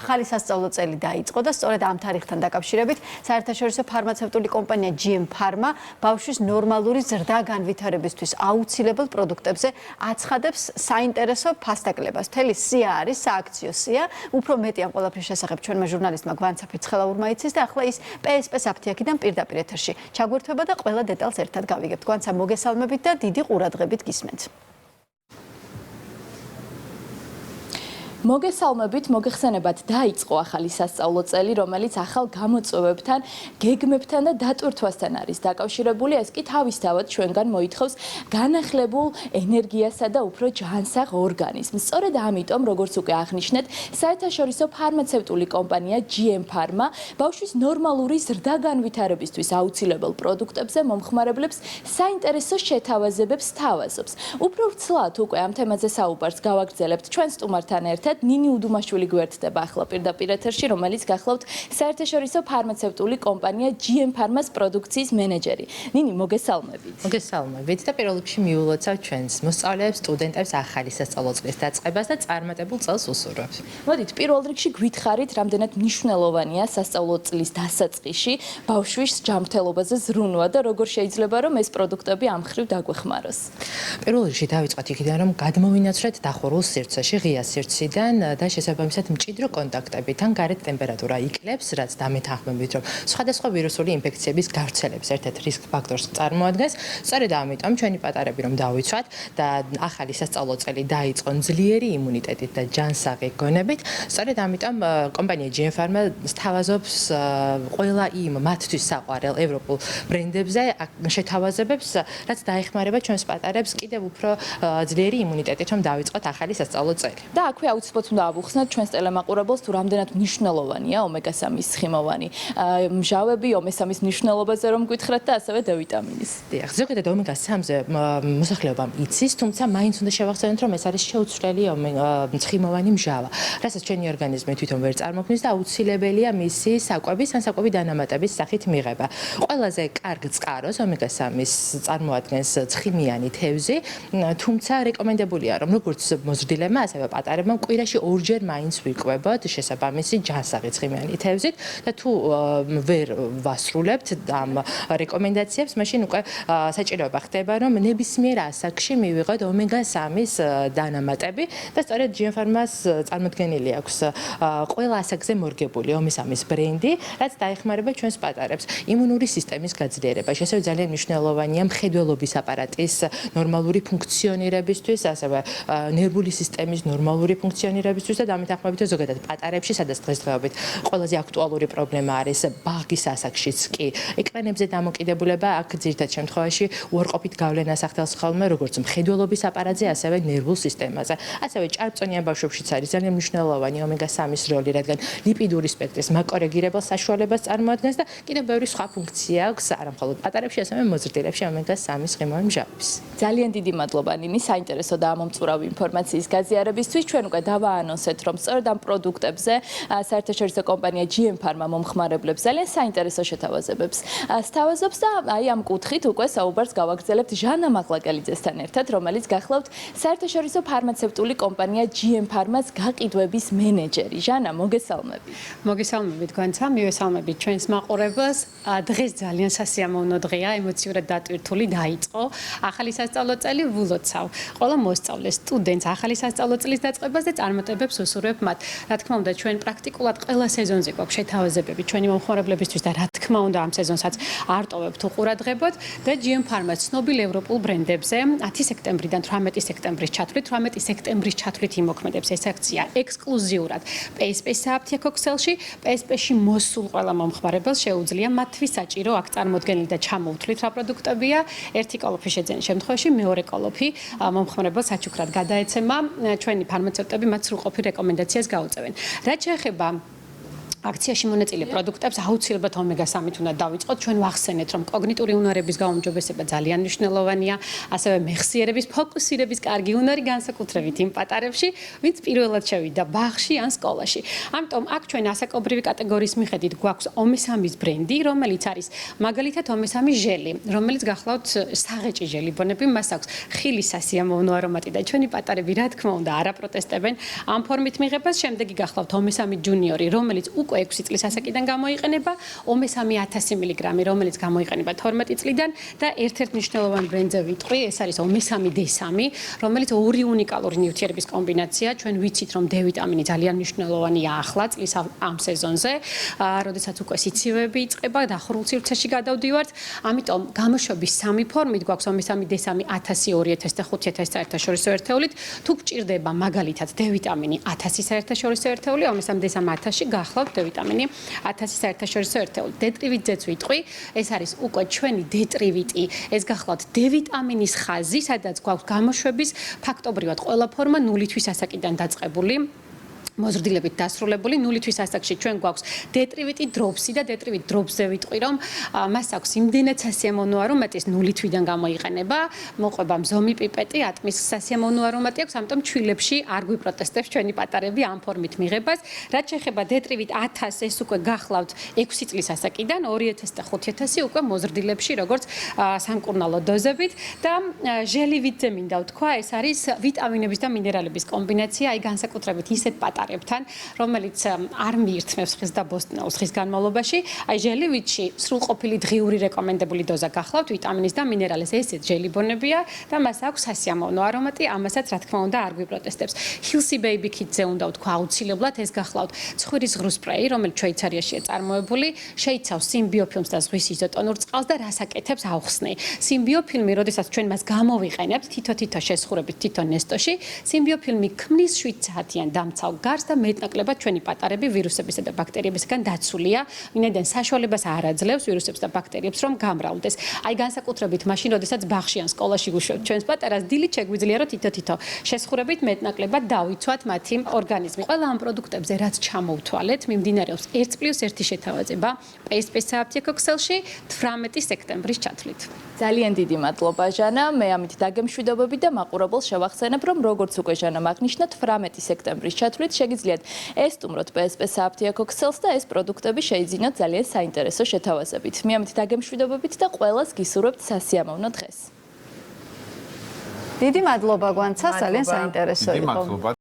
ახალი სასწავლო წელი დაიწყო და სწორედ ამ თარიღთან დაკავშირებით საერთაშორისო ფარმაცევტული კომპანია GM Pharma ბავშვის ნორმალური ზრდა განვითარებისთვის აუცილებელ პროდუქტებზე აცხადებს საინტერესო ფასდაკლებას. მთელი სია არის სააქციო სია. უფრო მეტი ამ ყველაფრის შესახებ ჩვენმა ჟურნალისტმა გვანცა ფიცხელაურმა იცის და ახლა ის PSP-ს აფთიაქიდან პირდაპირ ეთერში ჩაგვერთვება და ყველა დეტალს ერთად გავიგებთ. გვანცა მოგესალმებით და დიდი ყურადღებით გისმენთ. მოგესალმებით, მოგეხსენებათ, დაიწყო ახალი სასწავლო წელი, რომელიც ახალ გამოწვევებთან, გეგმებთან და დატვირთვასთან არის დაკავშირებული. ეს კი თავისთავად ჩვენგან მოითხოვს განახლებულ ენერგიასა და უფრო ჯანსაღ ორგანიზმს. სწორედ ამიტომ, როგორც უკვე აღნიშნეთ, საერთაშორისო ფარმაცევტული კომპანია GM Pharma ბავშვის ნორმალური ზრდა განვითარებისთვის აუცილებელ პროდუქტებზე მომხმარებლებს საინტერესო შეთავაზებებს თავაზობს. უფრო ვრცლად უკვე ამ თემაზე საუბარს გავაგრძელებთ ჩვენ სტუმართან ერთად. ნინი უდუმაშვილი გვერდდება ახლა პირდაპირ ეთერში, რომელიც გახლავთ საერთაშორისო ფარმაცევტული კომპანია GM Pharma-ს პროდუქციის მენეჯერი. ნინი, მოგესალმებით. მოგესალმებით და პირველ რიგში მიულოცავ ჩვენს მოსწავლეებს, სტუდენტებს ახალი სასწავლო წლის დაწყებას და წარმატებულ წელს უსურვებთ. მოდით, პირველ რიგში გვითხრით, რამდენად მნიშვნელოვანია სასწავლო წლის დასაწყისში ბავშვის ჯანმრთელობაზე ზრუნვა და როგორ შეიძლება რომ ეს პროდუქტები ამ ხრივ დაგვეხმაროს. პირველ რიგში დავიწყოთ იქიდან, რომ გადმოვინაცვლეთ დახურულ სივრცეში, ღია სივრციდან და შესაბამისად მჭიდრო კონტაქტებით ან გარეთ ტემპერატურა იკლებს, რაც დამეთანხმებით, რომ სხვადასხვა ვირუსული ინფექციების გავრცელების ერთ-ერთ რისკ ფაქტორს წარმოადგენს. სწორედ ამიტომ ჩვენი პატარები რომ დავიცვათ და ახალი სასწავლო წელი დაიწყო ძლიერი იმუნიტეტით და ჯანსაღი გონებით. სწორედ ამიტომ კომპანია GM Pharma სთავაზობს ყველა იმ მათთვის საყვარელ ევროპულ ბრენდებზე შეთავაზებებს, რაც დაეხმარება ჩვენს პატარებს კიდევ უფრო ძლიერი იმუნიტეტით, რომ დავიწყოთ ახალი სასწავლო წელი. და აქვე აუცილებლად უნდა ავუხსნათ ჩვენს ტელემაყურებელს თუ რამდენად მნიშვნელოვანია ომეგა-3-ის ცხიმოვანი მჟავები, ომე-3-ის მნიშვნელობაზე რომ გითხრათ და ასევე D-ვიტამინის. დიახ, ზოგადად ომეგა-3-ზე მოსახლეობამ იცის, თუმცა მაინც უნდა შევახსენოთ, რომ ეს არის შეუცვლელი ცხიმოვანი მჟავა, რასაც ჩვენი ორგანიზმი თვითონ ვერ წარმოქმნის და აუცილებელია მისი საკვების ან საკვები დანამატების სახით მიღება. ყველაზე კარგ წყაროს ომეგა-3-ის წარმოადგენს ცხიმიანი თევზი, თუმცა რეკომენდებულია, რომ როგორც მოზრდილებმა, ასევე პატარებმა კვირაში ორჯერ მაინც ვიკვებოთ შესაბამისი ჯანსაღი ცხიმიანი თევზით და თუ ვერ ვასრულებთ ამ რეკომენდაციებს, მაშინ უკვე საჭიროება ხდება, რომ ნებისმიერ ასაკში მივიღოთ ომეგა-3-ის დანამატები და სწორედ GM Pharma-ს წარმოდგენილი აქვს ყველა ასაკზე მორგებული ომე-3-ის ბრენდი, რაც დაეხმარება ჩვენს პატარებს იმუნური სისტემის გაძლიერებაში. ასევე ძალიან მნიშვნელოვანია მხედველობის აპარატის ნორმალური ფუნქციონირებისთვის, ასევე ნერვული სისტემის ნორმალური ფუნქციონირებისთვის და დამეთანხმებით ზოგადად პატარებში, სადაც დღესდღეობით ყველაზე აქტუალური პრობლემა არის ბაღის ასაკშიც კი ეკრანებზე დამოკიდებულება, აქ ძირითად შემთხვევაში უარყოფით გავლენას ახდენს ხოლმე როგორც მხედველობის აპარატზე, ასევე ნერვულ სისტემაზე. ასევე ჭარბწონიან ბავშვებშიც არის ძალიან მნიშვნელოვანი ომეგა-3-ის როლი, რადგან ლიპიდური სპექტრის მაკორეგირებელ საშუალებას წარმოადგენს და კიდევ ბევრი სხვა ფუნქცია აქვს არა მხოლოდ პატარებში, ასევე მოზრდილებში ომეგა-3-ის ცხიმოვანი მჟავების. ძალიან დიდი მადლობა ნინი საინტერესო და ამომწურავი ინფორმაციის გაზიარებისთვის. ჩვენ უკვე დავაანონსეთ, რომ სწორედ ამ პროდუქტებზე საერთაშორისო კომპანია GM Pharma მომხმარებლებს ძალიან საინტერესო შეთავაზებებს სთავაზობს და აი ამ კუთხით უკვე საუბარს გავაგრძელებთ ჟანა მაღლაკელიძესთან ერთად, რომელიც გახლავთ საერთაშორისო ფარმაცევტული კომპანია GM Pharma-ს გაყიდვების მენეჯერი. ჟანა, მოგესალმებით. მოგესალმებით გვანცა, მივესალმებით ჩვენს მაყურებელს. დღეს ძალიან სასიამოვნო დღეა, ემოციურად დატვირთული დაიწყო ახალი სასწავლო წელი. ვილოცავ ყველა მოსწავლეს, სტუდენტს ახალი სასწავლო წლის დაწყებას და წარმატებებს უსურვებ მათ. რა თქმა უნდა, ჩვენ პრაქტიკულად ყველა სეზონზე გვაქვს შეთავაზებები ჩვენი მომხმარებლებისთვის და რა თქმა უნდა, ამ სეზონსაც არ ტოვებთ უყურადღებოთ და GM Pharma ცნობილ ევროპულ ბრენდებზე 10 სექტემბრიდან 18 სექტემბრის ჩათვლით, 18 სექტემბრის ჩათვლით იმოქმედებს ეს აქცია ექსკლუზიურად PSP-ს სააფთიაქო ქსელში. PSP-ში მოსულ ყველა მომხმარებელს შეუძლია მათთვის საჭირო აქ წარმოდგენილი და ჩამოუთვლით რა პროდუქტებია. ერთი კოლოფი შეძენის შემთხვევაში მეორე კოლოფი მომხმარებელს საჩუქრად გადაეცემა. ჩვენი ფარმაცევტები მათ სრულყოფილ რეკომენდაციას გაუწევენ. რაც შეეხება აქციაში მონაწილე პროდუქტებს აუცილებლად ომეგა-3-ით უნდა დავიწყოთ. ჩვენ ვახსენეთ, რომ კოგნიტური უნარების გაუმჯობესება ძალიან მნიშვნელოვანია, ასევე მეხსიერების, ფოკუსირების კარგი უნარი განსაკუთრებით იმ პატარებში, ვინც პირველად შევიდა ბაღში ან სკოლაში. ამიტომ აქ ჩვენ ასაკობრივი კატეგორიის მიხედვით გვაქვს ომესამის ბრენდი, რომელიც არის მაგალითად ომესამი ჟელი, რომელიც გახლავთ საღეჭი ჟელიბონები, მას აქვს ხილის სასიამოვნო არომატი და ჩვენი პატარები რა თქმა უნდა არ აპროტესტებენ ამ ფორმით მიღებას. შემდეგი გახლავთ ომესამი ჯუნიორი, რომელიც უკვე 6 წლის ასაკიდან გამოიყენება, ომესამი 1000 მგ, რომელიც გამოიყენება 12 წლიდან და ერთ-ერთ მნიშვნელოვან ბრენდზე ვიტყვი, ეს არის ომესამი D3, რომელიც ორი უნიკალური ნივთიერების კომბინაცია. ჩვენ ვიცით, რომ D ვიტამინი ძალიან მნიშვნელოვანია ახლა წლის ამ სეზონზე, როდესაც უკვე სიცივეები იწყება, დახურულ სივრცეში გადავდივართ. ამიტომ გამოშვების სამი ფორმით გვაქვს ომესამი D3 1000, 2000 და 5000 საერთაშორისო ერთეულით. თუ გჭირდება მაგალითად D ვიტამინი 1000 საერთაშორისო ერთეული, ომესამი D3 1000 გახლავთ D ვიტამინი 1000 საერთაშორისო ერთეული. D-ტრივიტზეც ვიტყვი, ეს არის უკვე ჩვენი D-ტრივიტი, ეს გახლავთ D ვიტამინის ხაზი, სადაც გვაქვს გამოშვების ფაქტობრივად ყველა ფორმა 0-თვის ასაკიდან დაწყებული. მოზრდილებით დასრულებული 0-თვის ასაკში ჩვენ გვაქვს D-ტრივიტი დროპსი და D-ტრივიტ დროპსზე ვიტყვი, რომ მას აქვს იმდენად სასიამოვნო არომატის 0-თვიდან გამოიყენება, მოყვება მზომი პიპეტი, ატმის სასიამოვნო არომატი აქვს, ამიტომ ჩვილებში არ გვიპროტესტებს ჩვენი პატარები ამ ფორმით მიღებას. რაც შეეხება D-ტრივიტ 1000, ეს უკვე გახლავთ 6 წლის ასაკიდან, 2000 და 5000 უკვე მოზრდილებში, როგორც სამკურნალო დოზებით და ჟელივიტზე მინდა ვთქვა, ეს არის ვიტამინების და მინერალების კომბინაცია, აი განსაკუთრებით ისეთ პატარებთან, რომელიც არ მიირთმევს ხის და ბოსტნეულს ხის განმავლობაში. აი ჟელივიტში სრულყოფილი დღიური რეკომენდებული დოზა გახლავთ ვიტამინის და მინერალის, ესეც ჟელიბონებია და მას აქვს სასიამოვნო არომატი, ამასაც რა თქმა უნდა არ გვიპროტესტებს. Hilsi Baby Kit-ზე უნდა ვთქვა აუცილებლად, ეს გახლავთ ცხვირის ღრუ სპრეი, რომელიც შვეიცარიაშია წარმოებული, შეიცავს სიმბიოფილმს და ზღვის იზოტონურ წყალს და რას აკეთებს აუხსნი. სიმბიოფილმი, როდესაც ჩვენ მას გამოვიყენებთ თითო-თითო შესხურებით თითო ნესტოში, სიმბიოფილმი ქმნის 7 საათიან დამცავ გარს და მეტნაკლებად ჩვენი პატარები ვირუსებისა და ბაქტერიებისგან დაცულია, ვინაიდან საშუალებას არ აძლევს ვირუსებს და ბაქტერიებს რომ გამრავლდეს. აი განსაკუთრებით მაშინ, როდესაც ბაღში ან სკოლაში გუშვებთ ჩვენს პატარას, დილით შეგვიძლია რომ თითო-თითო შესხურებით მეტნაკლებად დავიცვათ მათი ორგანიზმი. ყველა ამ პროდუქტებზე რაც ჩამოვთვალეთ, მიმდინარეობს 1+1 შეთავაზება PSP სააფთიაქო ქსელში 18 სექტემბრის ჩათვლით. ძალიან დიდი მადლობა ჟანა, მე ამით დაგემშვიდობები და მაყურებელს შევახსენებ, რომ როგორც უკვე ჟანამ აღნიშნა 18 სექტემბრის ჩათვლით შეგიძლიათ ესტუმროთ PSP სააფთიაქო ქსელს და ეს პროდუქტები შეიძინოთ ძალიან საინტერესო შეთავაზებით. მე ამით დაგემშვიდობებით და ყველას გისურვებთ სასიამოვნო დღეს. დიდი მადლობა გვანცა, ძალიან საინტერესო იყო.